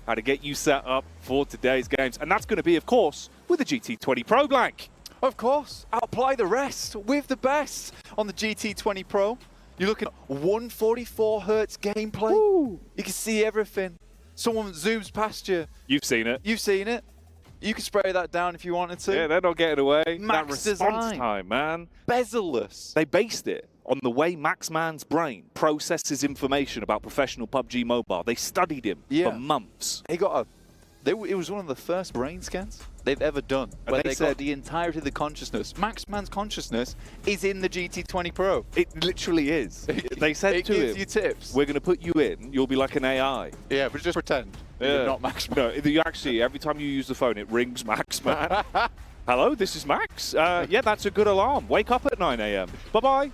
how to get you set up for today's games. And that's going to be, of course, with the GT20 Pro, Blank. Of course, apply the rest with the best on the GT20 Pro. You're looking at 144 hertz gameplay. Woo. You can see everything. Someone zooms past you. You've seen it. You've seen it. You could spray that down if you wanted to. Yeah, they're not getting away. Max that response design. time, man. Bezel-less. They based it on the way Maxman's brain processes information about professional PUBG Mobile. They studied him for months. He got it was one of the first brain scans they've ever done, where they got the entirety of the consciousness. Maxman's consciousness is in the GT20 Pro. It literally is. They said to him, gives you tips. We're going to put you in, you'll be like an AI. Yeah, but just pretend you're not Maxman. No, you actually, every time you use the phone, it rings Maxman. Hello, this is Max. Yeah, that's a good alarm. Wake up at 9 a.m. Bye-bye.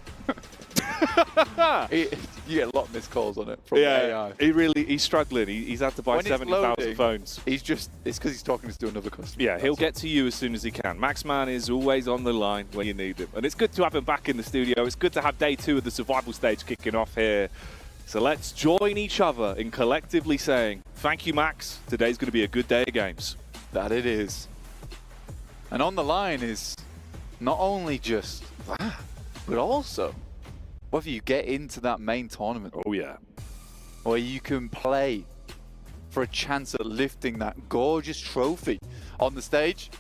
You get a lot of missed calls on it from AI. He's struggling. He's had to buy 70,000 phones. It's because he's talking to another customer. Yeah, he'll get to you as soon as he can. Maxman is always on the line when you need him. And it's good to have him back in the studio. It's good to have day 2 of the survival stage kicking off here. So let's join each other in collectively saying, thank you, Max. Today's going to be a good day of games. That it is. And on the line is not only just that, but also whether you get into that main tournament. Oh, yeah. Where you can play for a chance at lifting that gorgeous trophy on the stage.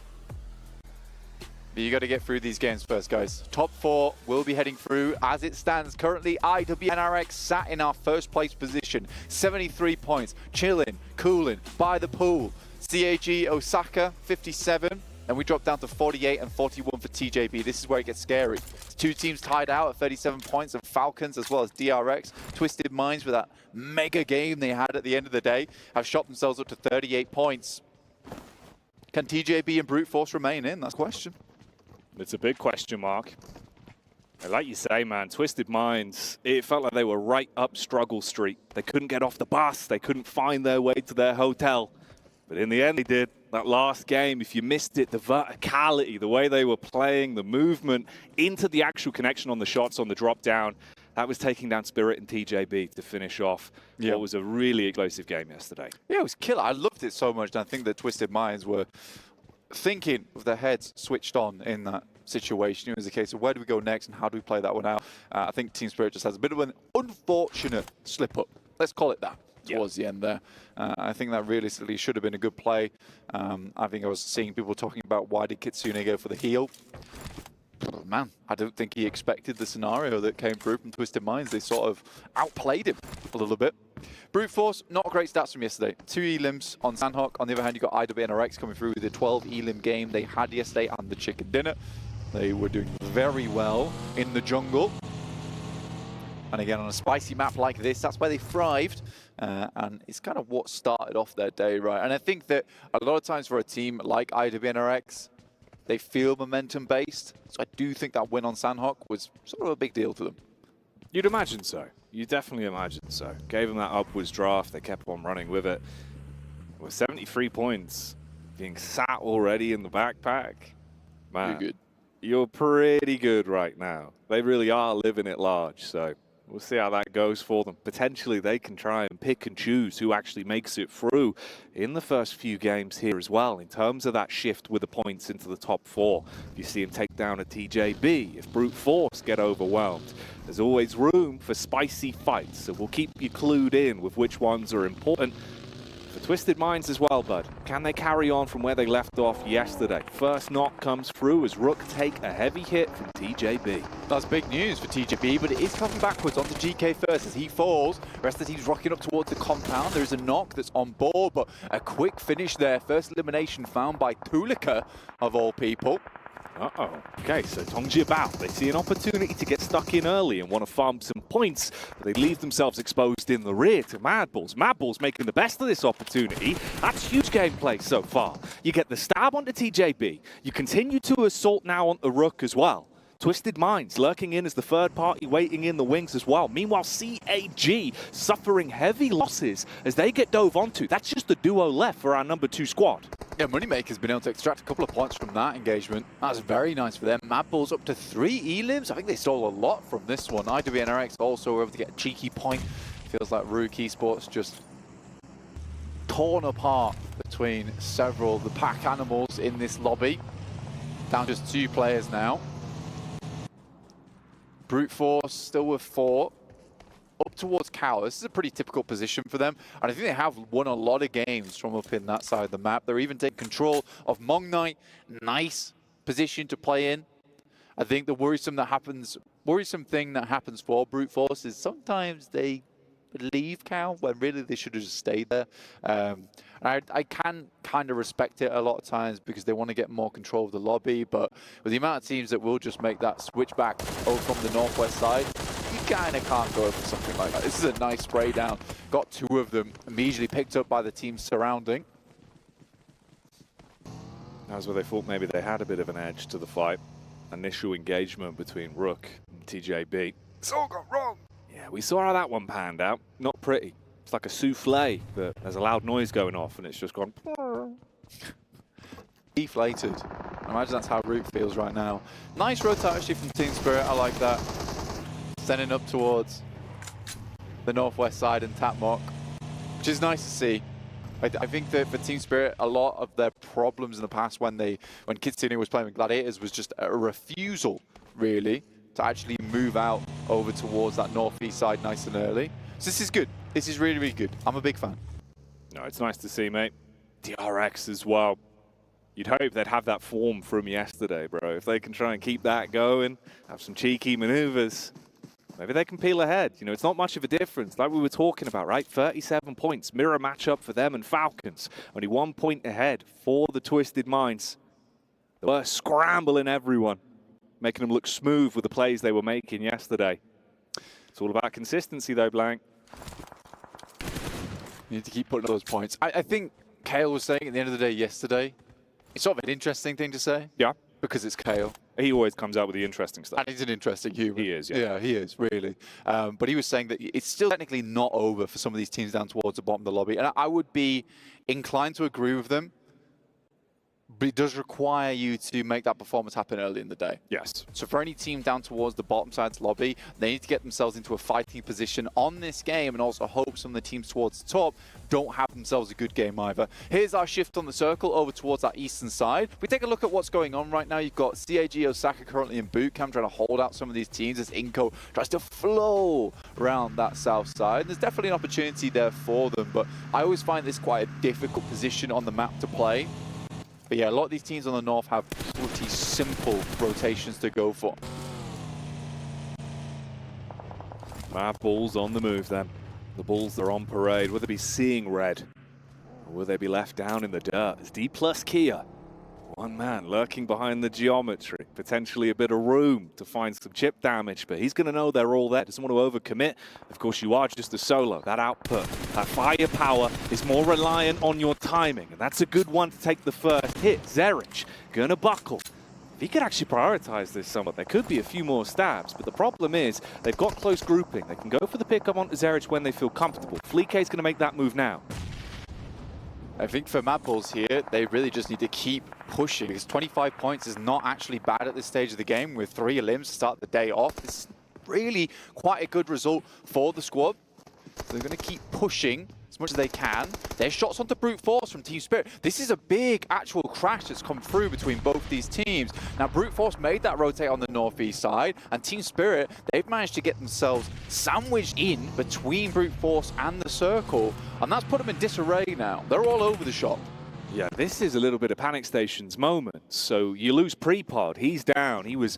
But you got to get through these games first, guys. Top 4 will be heading through. As it stands currently, IWNRX sat in our first place position. 73 points. Chilling, cooling, by the pool. CAG Osaka, 57. And we drop down to 48 and 41 for TJB. This is where it gets scary. 2 teams tied out at 37 points, and Falcons as well as DRX. Twisted Minds with that mega game they had at the end of the day have shot themselves up to 38 points. Can TJB and Brute Force remain in? That's the question. It's a big question mark. And like you say, man, Twisted Minds, it felt like they were right up Struggle Street. They couldn't get off the bus. They couldn't find their way to their hotel. But in the end, they did. That last game, if you missed it, the verticality, the way they were playing, the movement into the actual connection on the shots, on the drop down, that was taking down Spirit and TJB to finish off what was a really explosive game yesterday. Yeah, it was killer. I loved it so much. And I think that Twisted Minds were thinking with their heads switched on in that situation. It was a case of where do we go next and how do we play that one out? I think Team Spirit just has a bit of an unfortunate slip-up. Let's call it that. Towards the end there. I think that realistically should have been a good play. I think I was seeing people talking about why did Kitsune go for the heal. Oh, man, I don't think he expected the scenario that came through from Twisted Minds. They sort of outplayed him a little bit. Brute Force, not great stats from yesterday. 2 elims on Sandhawk. On the other hand, you got IWNRX coming through with the 12 elim game they had yesterday and the chicken dinner. They were doing very well in the jungle. And again, on a spicy map like this, that's where they thrived. And it's kind of what started off their day, right? And I think that a lot of times for a team like IWNRX, they feel momentum-based. So I do think that win on Sandhawk was sort of a big deal to them. You'd imagine so. You definitely imagine so. Gave them that upwards draft. They kept on running with it. With 73 points being sat already in the backpack. Man, you're good. You're pretty good right now. They really are living it large, so we'll see how that goes for them. Potentially, they can try and pick and choose who actually makes it through in the first few games here as well, in terms of that shift with the points into the top 4. If you see him take down a TJB, if Brute Force get overwhelmed, there's always room for spicy fights. So we'll keep you clued in with which ones are important. For Twisted Minds as well, bud. Can they carry on from where they left off yesterday? First knock comes through as Rook take a heavy hit from TJB. That's big news for TJB, but it is coming backwards onto GK first as he falls. The rest of the team's rocking up towards the compound. There is a knock that's on board, but a quick finish there. First elimination found by Tulika, of all people. Uh-oh. Okay, so Tongji about. They see an opportunity to get stuck in early and want to farm some points, but they leave themselves exposed in the rear to Madballs. Madballs making the best of this opportunity. That's huge gameplay so far. You get the stab onto TJB. You continue to assault now on the Rook as well. Twisted Minds lurking in as the third party waiting in the wings as well. Meanwhile, CAG suffering heavy losses as they get dove onto. That's just the duo left for our number 2 squad. Yeah, Moneymaker's been able to extract a couple of points from that engagement. That's very nice for them. Madballs up to 3 elims. I think they stole a lot from this one. IWNRX also were able to get a cheeky point. Feels like Rook Esports just torn apart between several of the pack animals in this lobby. Down just 2 players now. Brute Force still with 4. Up towards Cow. This is a pretty typical position for them. And I think they have won a lot of games from up in that side of the map. They're even taking control of Mong Knight. Nice position to play in. I think the worrisome thing that happens for Brute Force is sometimes they leave Cow when really they should have just stayed there. I can kind of respect it a lot of times because they want to get more control of the lobby, but with the amount of teams that will just make that switch back over from the northwest side, you kind of can't go for something like that. This is a nice spray down. Got 2 of them immediately picked up by the team surrounding. That was where they thought maybe they had a bit of an edge to the fight. Initial engagement between Rook and TJB. It's all gone wrong. Yeah, we saw how that one panned out. Not pretty. It's like a souffle, but there's a loud noise going off and it's just gone. Deflated. I imagine that's how Root feels right now. Nice rotate actually from Team Spirit. I like that. Sending up towards the northwest side and Tapmock, which is nice to see. I think that for Team Spirit, a lot of their problems in the past when Kitsune was playing with Gladiators was just a refusal, really, to actually move out over towards that northeast side nice and early. So this is good. This is really, really good. I'm a big fan. No, it's nice to see, mate. DRX as well. You'd hope they'd have that form from yesterday, bro. If they can try and keep that going, have some cheeky maneuvers, maybe they can peel ahead. You know, it's not much of a difference, like we were talking about, right? 37 points, mirror matchup for them and Falcons. Only 1 point ahead for the Twisted Minds. They were scrambling everyone, making them look smooth with the plays they were making yesterday. It's all about consistency, though, Blank. You need to keep putting those points. I think Kale was saying at the end of the day yesterday, it's sort of an interesting thing to say. Yeah. Because it's Kale. He always comes out with the interesting stuff. And he's an interesting human. He is, yeah. Yeah, he is, really. But he was saying that it's still technically not over for some of these teams down towards the bottom of the lobby. And I would be inclined to agree with them. But it does require you to make that performance happen early in the day. Yes. So for any team down towards the bottom side's lobby, they need to get themselves into a fighting position on this game and also hope some of the teams towards the top don't have themselves a good game either. Here's our shift on the circle over towards that eastern side. We take a look at what's going on right now. You've got CAG Osaka currently in boot camp trying to hold out some of these teams as Inko tries to flow around that south side. There's definitely an opportunity there for them, but I always find this quite a difficult position on the map to play. But yeah, a lot of these teams on the north have pretty simple rotations to go for. Mad Bulls on the move then. The Bulls are on parade. Will they be seeing red? Or will they be left down in the dirt? It's D plus Kia. One man lurking behind the geometry. Potentially a bit of room to find some chip damage, but he's going to know they're all there. Doesn't want to overcommit. Of course, you are just a solo. That output, that firepower is more reliant on your timing, and that's a good one to take the first hit. Zerich going to buckle. If he could actually prioritize this somewhat, there could be a few more stabs, but the problem is they've got close grouping. They can go for the pickup onto Zerich when they feel comfortable. Fleek is going to make that move now. I think for Mad Bulls here, they really just need to keep pushing because 25 points is not actually bad at this stage of the game with 3 elims to start the day off. This is really quite a good result for the squad. So they're going to keep pushing as much as they can. There's shots onto Brute Force from Team Spirit. This is a big actual crash that's come through between both these teams. Now, Brute Force made that rotate on the northeast side, and Team Spirit, they've managed to get themselves sandwiched in between Brute Force and the circle, and that's put them in disarray now. They're all over the shop. Yeah, this is a little bit of Panic Station's moment. So you lose Prepod. He's down. He was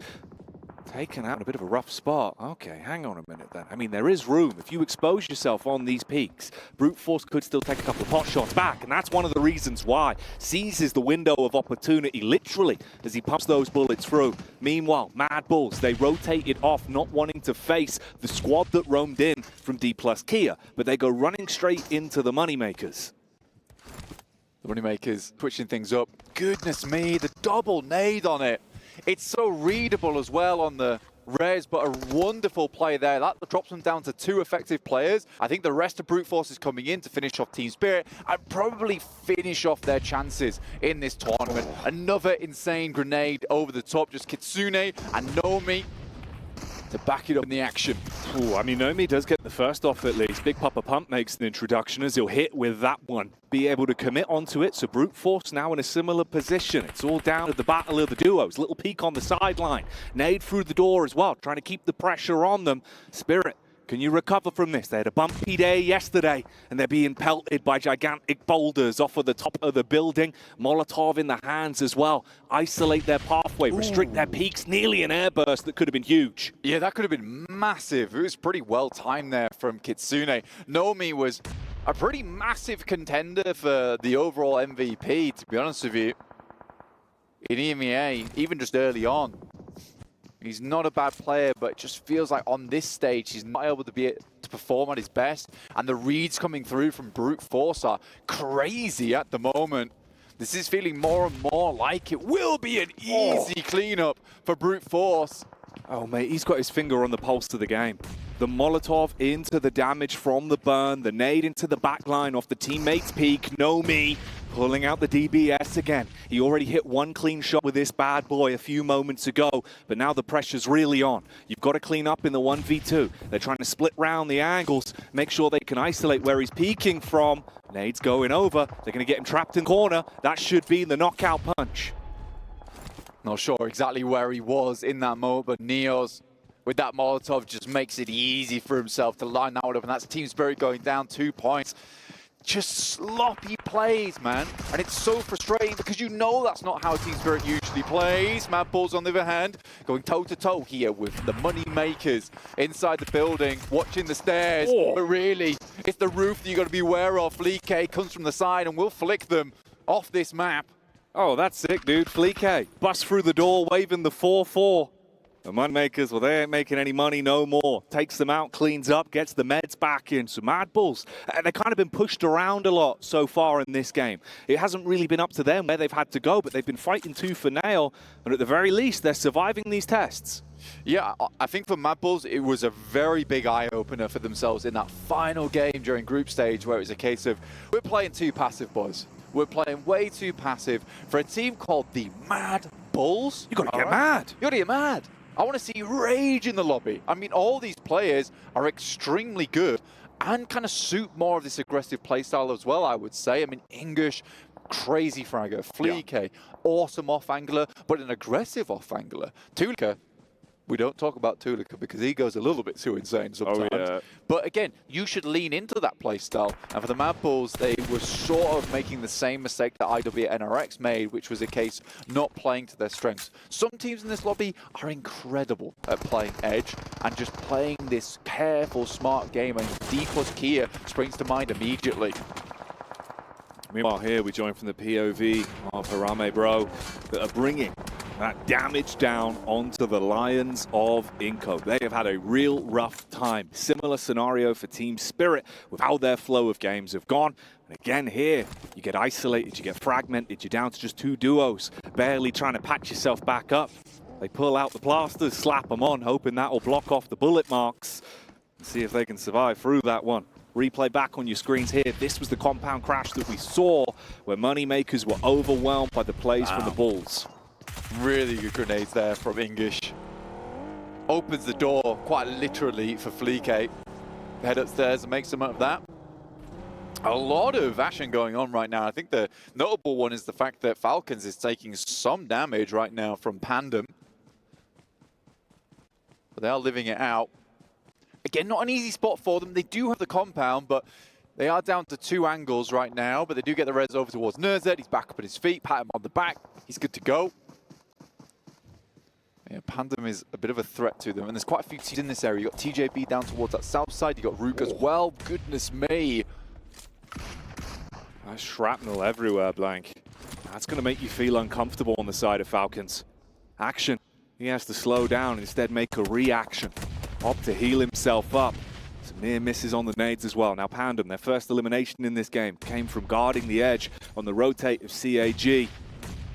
taken out in a bit of a rough spot. Okay, hang on a minute then. I mean, there is room. If you expose yourself on these peaks, Brute Force could still take a couple of pot shots back, and that's one of the reasons why. Seizes the window of opportunity, literally, as he pumps those bullets through. Meanwhile, Mad Bulls, they rotate it off, not wanting to face the squad that roamed in from D plus Kia, but they go running straight into the Moneymakers. The Moneymakers switching things up. Goodness me, the double nade on it. It's so readable as well on the res, but a wonderful play there. That drops them down to 2 effective players. I think the rest of Brute Force is coming in to finish off Team Spirit and probably finish off their chances in this tournament. Another insane grenade over the top. Just Kitsune and Nomi to back it up in the action. Ooh, I mean, Nomi does get the first off at least. Big Papa Pump makes an introduction as he'll hit with that one. Be able to commit onto it, so Brute Force now in a similar position. It's all down to the battle of the duos. Little peek on the sideline. Nade through the door as well, trying to keep the pressure on them. Spirit, can you recover from this? They had a bumpy day yesterday, and they're being pelted by gigantic boulders off of the top of the building. Molotov in the hands as well. Isolate their pathway, restrict their peaks. Nearly an airburst that could have been huge. Yeah, that could have been massive. It was pretty well timed there from Kitsune. Nomi was a pretty massive contender for the overall MVP, to be honest with you. In EMEA, even just early on. He's not a bad player, but it just feels like on this stage, he's not able to perform at his best. And the reads coming through from Brute Force are crazy at the moment. This is feeling more and more like it will be an easy cleanup for Brute Force. Oh, mate, he's got his finger on the pulse of the game. The Molotov into the damage from the burn, the nade into the backline off the teammate's peak. Nomi pulling out the DBS again. He already hit one clean shot with this bad boy a few moments ago, but now the pressure's really on. You've got to clean up in the 1v2. They're trying to split round the angles, make sure they can isolate where he's peeking from. Nade's going over. They're going to get him trapped in the corner. That should be the knockout punch. Not sure exactly where he was in that moment, but Neos with that Molotov just makes it easy for himself to line that one up, and that's Team Spirit going down 2 points. Just sloppy plays, man. And it's so frustrating because you know that's not how Team Spirit usually plays. Mad Bulls, on the other hand, going toe-to-toe here with the money makers inside the building, watching the stairs. But really, it's the roof that you got to be aware of. Fleek comes from the side and will flick them off this map. Oh, that's sick, dude. Fleek busts through the door, waving the 4-4. The Moneymakers, well, they ain't making any money no more. Takes them out, cleans up, gets the meds back in. So Mad Bulls, they've kind of been pushed around a lot so far in this game. It hasn't really been up to them where they've had to go, but they've been fighting tooth for nail. And at the very least, they're surviving these tests. Yeah, I think for Mad Bulls, it was a very big eye-opener for themselves in that final game during group stage, where it was a case of, we're playing too passive, boys. We're playing way too passive for a team called the Mad Bulls. You gotta get mad. You gotta get mad. I want to see rage in the lobby. I mean, all these players are extremely good and kind of suit more of this aggressive playstyle as well, I would say. I mean, English, crazy fragger. Fleek, awesome off-angler, but an aggressive off-angler. Tulika, we don't talk about Tulika because he goes a little bit too insane sometimes. Oh, yeah. But again, you should lean into that playstyle. And for the Mad Bulls, they were sort of making the same mistake that IWNRX made, which was a case not playing to their strengths. Some teams in this lobby are incredible at playing edge and just playing this careful, smart game. And D plus Kia springs to mind immediately. Meanwhile, here we join from the POV of Harame Bro that are bringing that damage down onto the Lions of Inco. They have had a real rough time. Similar scenario for Team Spirit with how their flow of games have gone. And again here, you get isolated, you get fragmented, you're down to just 2 duos, barely trying to patch yourself back up. They pull out the plasters, slap them on, hoping that will block off the bullet marks. See if they can survive through that one. Replay back on your screens here. This was the compound crash that we saw where Moneymakers were overwhelmed by the plays from the Bulls. Really good grenades there from English. Opens the door, quite literally, for Fleek. Head upstairs and make some of that. A lot of action going on right now. I think the notable one is the fact that Falcons is taking some damage right now from Pandem. But they are living it out. Again, not an easy spot for them. They do have the compound, but they are down to 2 angles right now. But they do get the res over towards Nerzed. He's back up at his feet, pat him on the back. He's good to go. Yeah, Pandem is a bit of a threat to them. And there's quite a few teams in this area. You've got TJB down towards that south side. You've got Rook as well. Goodness me. That's shrapnel everywhere, Blank. That's going to make you feel uncomfortable on the side of Falcons. Action. He has to slow down and instead make a reaction. Opt to heal himself up. Some near misses on the nades as well. Now Pandem, their first elimination in this game, came from guarding the edge on the rotate of CAG.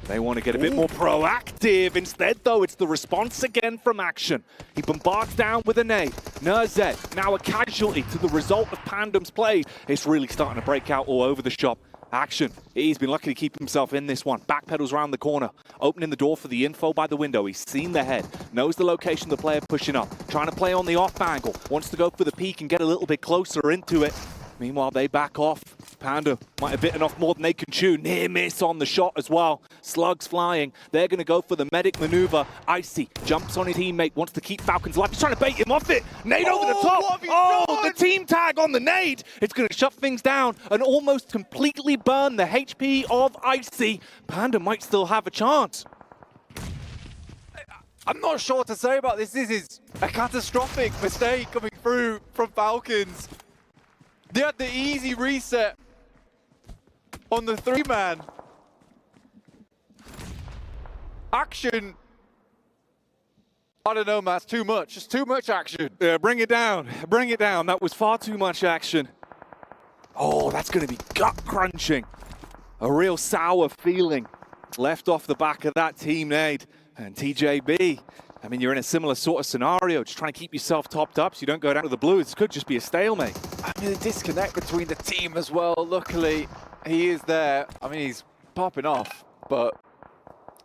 They want to get a bit more proactive. Instead, though, it's the response again from Action. He bombards down with a nade. Nerzed, now a casualty to the result of Pandem's play. It's really starting to break out all over the shop. Action. He's been lucky to keep himself in this one. Backpedals around the corner, opening the door for the info by the window. He's seen the head, knows the location of the player pushing up, trying to play on the off angle, wants to go for the peak and get a little bit closer into it. Meanwhile, they back off. Panda might have bitten off more than they can chew. Near miss on the shot as well. Slugs flying. They're going to go for the medic maneuver. Icy jumps on his teammate, wants to keep Falcons alive. He's trying to bait him off it. Nade over the top. Oh, the team tag on the nade. It's going to shut things down and almost completely burn the HP of Icy. Panda might still have a chance. I'm not sure what to say about this. This is a catastrophic mistake coming through from Falcons. They had the easy reset on the 3-man. Action. I don't know, Matt. It's too much. It's too much action. Yeah, bring it down. Bring it down. That was far too much action. Oh, that's going to be gut-crunching. A real sour feeling left off the back of that team nade. And TJB, I mean, you're in a similar sort of scenario, just trying to keep yourself topped up so you don't go down to the blue. This could just be a stalemate. I mean, the disconnect between the team as well. Luckily, he is there. I mean, he's popping off, but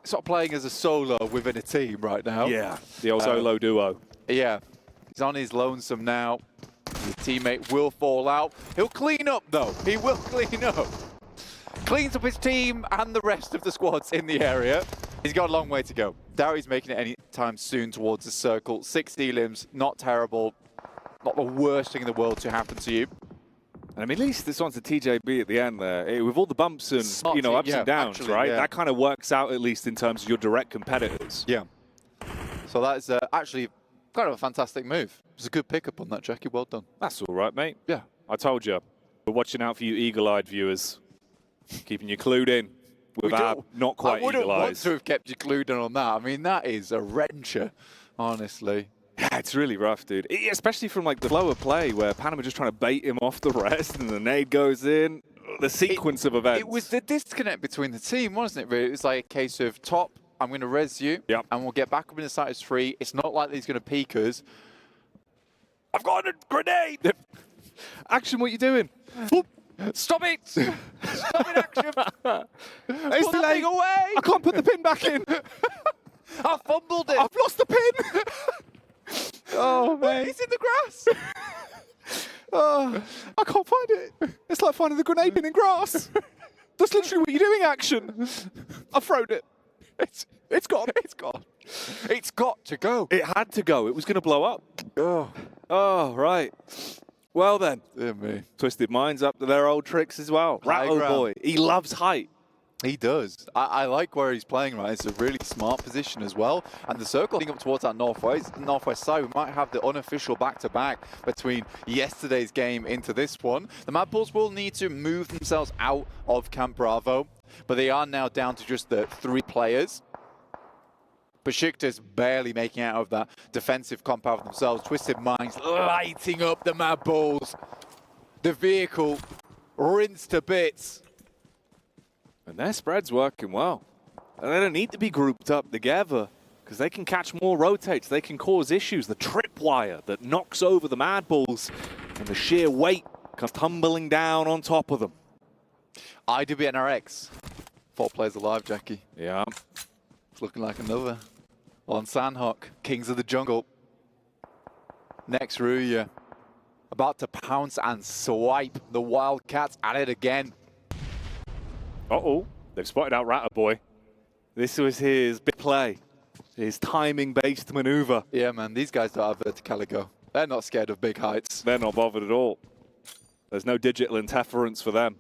he's not playing as a solo within a team right now. Yeah, the old solo duo. Yeah, he's on his lonesome now. His teammate will fall out. He'll clean up, though. He will clean up. Cleans up his team and the rest of the squads in the area. He's got a long way to go. Dowy's making it any time soon towards the circle. 6 D-limbs, not terrible. Not the worst thing in the world to happen to you. And I mean, at least this one's a TJB at the end there. With all the bumps and, you know, ups and downs, actually, right? Yeah. That kind of works out, at least in terms of your direct competitors. Yeah. So that is actually kind of a fantastic move. It was a good pickup on that, Jackie. Well done. That's all right, mate. Yeah. I told you. We're watching out for you eagle-eyed viewers. Keeping you clued in with our not quite eagle eyes. I wouldn't want to have kept you clued in on that. I mean, that is a wrencher, honestly. Yeah, it's really rough, dude. Especially from like the lower play where Panama just trying to bait him off the rest and the nade goes in. The sequence of events. It was the disconnect between the team, wasn't it, really? It was like a case of top, I'm going to res you, and we'll get back up in the site as 3. It's not like he's going to peek us. I've got a grenade! Action, what you doing? Stop it! Stop it, Action! It's put the thing away! I can't put the pin back in! I fumbled it! I've lost the pin! Oh, man. It's in the grass! Oh, I can't find it. It's like finding the grenade pin in grass. That's literally what you're doing, Action. I've thrown it. It's gone. It's gone. It's got to go. It had to go. It was going to blow up. Oh, right. Well then, dear me. Twisted Minds up to their old tricks as well. Rattle boy, he loves height. He does. I like where he's playing right. It's a really smart position as well. And the circle heading up towards that northwest side, we might have the unofficial back-to-back between yesterday's game into this one. The Mad Bulls will need to move themselves out of Camp Bravo, but they are now down to just the 3 players. Besiktas barely making out of that defensive compound themselves. Twisted Minds lighting up the Mad Bulls. The vehicle rinsed to bits. And their spread's working well. And they don't need to be grouped up together because they can catch more rotates. They can cause issues. The tripwire that knocks over the Mad Bulls and the sheer weight comes tumbling down on top of them. IWNRX. 4 players alive, Jackie. Yeah. It's looking like another. On Sandhawk, Kings of the Jungle. Next Ruya. About to pounce and swipe the Wildcats at it again. Uh-oh. They've spotted out Ratter Boy. This was his big play. His timing-based maneuver. Yeah, man. These guys don't have verticaligo. They're not scared of big heights. They're not bothered at all. There's no digital interference for them.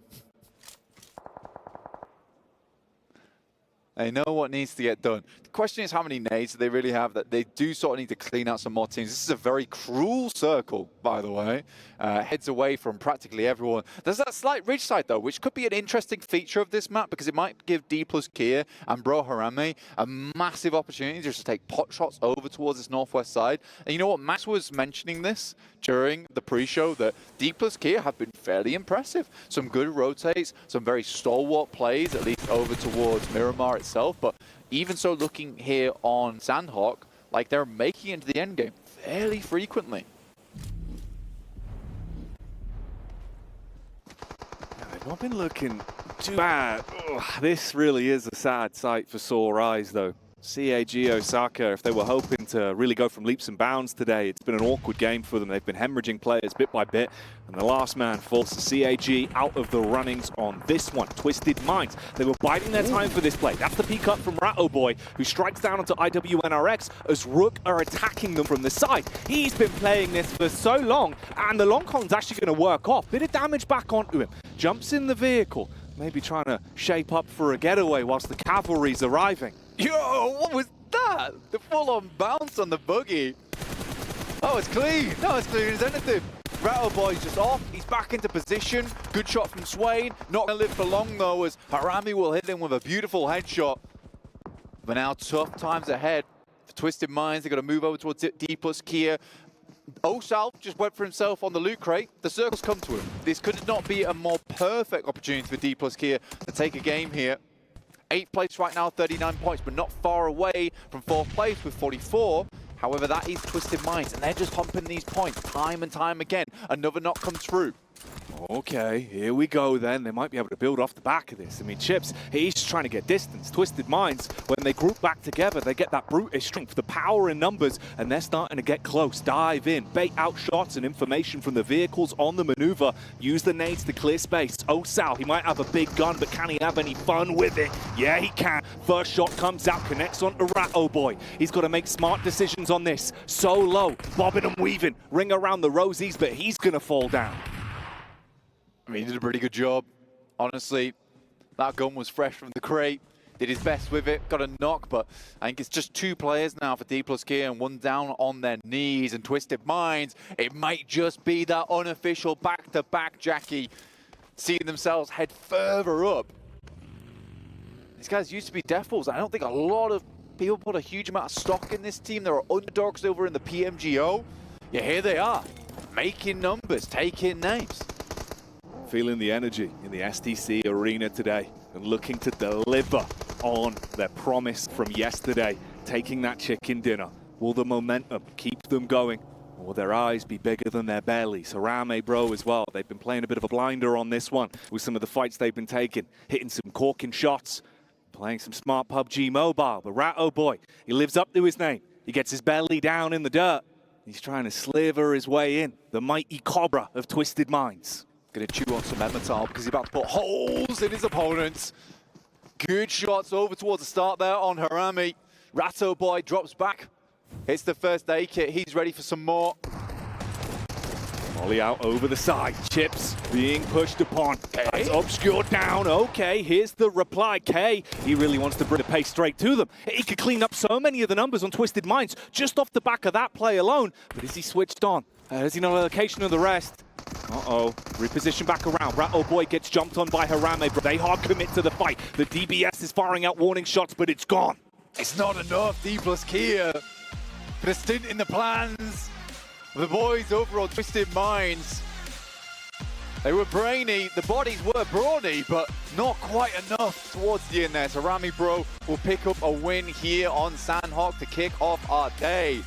They know what needs to get done. The question is how many nades do they really have that they do sort of need to clean out some more teams. This is a very cruel circle, by the way. Heads away from practically everyone. There's that slight ridge side, though, which could be an interesting feature of this map because it might give D plus Kia and Bro Harame a massive opportunity just to take pot shots over towards this northwest side. And you know what? Max was mentioning this during the pre-show that D plus Kia have been fairly impressive. Some good rotates, some very stalwart plays, at least over towards Miramar itself. But even so, looking here on Sandhawk, like they're making it into the end game fairly frequently. they've not been looking too bad. Ugh, this really is a sad sight for sore eyes, though. CAG Osaka, if they were hoping to really go from leaps and bounds today, it's been an awkward game for them. They've been hemorrhaging players bit by bit, and the last man falls to CAG out of the runnings on this one. Twisted Minds. They were biding their time for this play. That's the peek up from Ratto Boy, who strikes down onto IWNRX as Rook are attacking them from the side. He's been playing this for so long, and the long con's actually going to work off. Bit of damage back onto him. Jumps in the vehicle, maybe trying to shape up for a getaway whilst the cavalry's arriving. Yo, what was that? The full-on bounce on the buggy. Oh, it's clean. No, it's clean as anything. Rattle Boy's just off. He's back into position. Good shot from Swain. Not going to live for long, though, as Harami will hit him with a beautiful headshot. But now tough times ahead for Twisted Minds. They've got to move over towards D plus Kia. Osal just went for himself on the loot crate. The circle's come to him. This could not be a more perfect opportunity for D plus Kia to take a game here. 8th place right now, 39 points, but not far away from 4th place with 44. However, that is Twisted Minds, and they're just humping these points time and time again. Another knock comes through. Okay, here we go then. They might be able to build off the back of this. I mean, Chips, he's just trying to get distance. Twisted Minds, when they group back together, they get that brutish strength, the power in numbers, and they're starting to get close. Dive in, bait out shots and information from the vehicles on the maneuver. Use the nades to clear space. Osal, he might have a big gun, but can he have any fun with it? Yeah, he can. First shot comes out, connects onto Ratto Boy. He's got to make smart decisions on this. So low, bobbing and weaving, ring around the rosies, but he's going to fall down. I mean, he did a pretty good job. Honestly, that gun was fresh from the crate. Did his best with it, got a knock, but I think it's just 2 players now for D plus Kia and 1 down on their knees. And Twisted Minds, it might just be that unofficial back-to-back Jackie, seeing themselves head further up. These guys used to be Devils. I don't think a lot of people put a huge amount of stock in this team. There are underdogs over in the PMGO. Yeah, here they are, making numbers, taking names. Feeling the energy in the STC arena today and looking to deliver on their promise from yesterday, taking that chicken dinner. Will the momentum keep them going? Or will their eyes be bigger than their bellies? Harame bro as well. They've been playing a bit of a blinder on this one with some of the fights they've been taking, hitting some corking shots, playing some smart PUBG Mobile. But Ratto Boy, he lives up to his name. He gets his belly down in the dirt. He's trying to sliver his way in. The mighty Cobra of Twisted Minds. Going to chew on some Emmental because he's about to put holes in his opponents. Good shots over towards the start there on Harami. Ratto Boy drops back. Hits the first aid kit. He's ready for some more. Molly out over the side. Chips being pushed upon. That's obscured down. Okay, here's the reply. K, he really wants to bring the pace straight to them. He could clean up so many of the numbers on Twisted Minds just off the back of that play alone. But is he switched on? Has he no allocation of the rest? Uh-oh, reposition back around. Ratto Boy gets jumped on by Harame, but they hard commit to the fight. The DBS is firing out warning shots, but it's gone. It's not enough, D plus Kia. But a stint in the plans of the boys over on Twisted Minds. They were brainy, the bodies were brawny, but not quite enough towards the end there. So Rami Bro will pick up a win here on Sandhawk to kick off our day.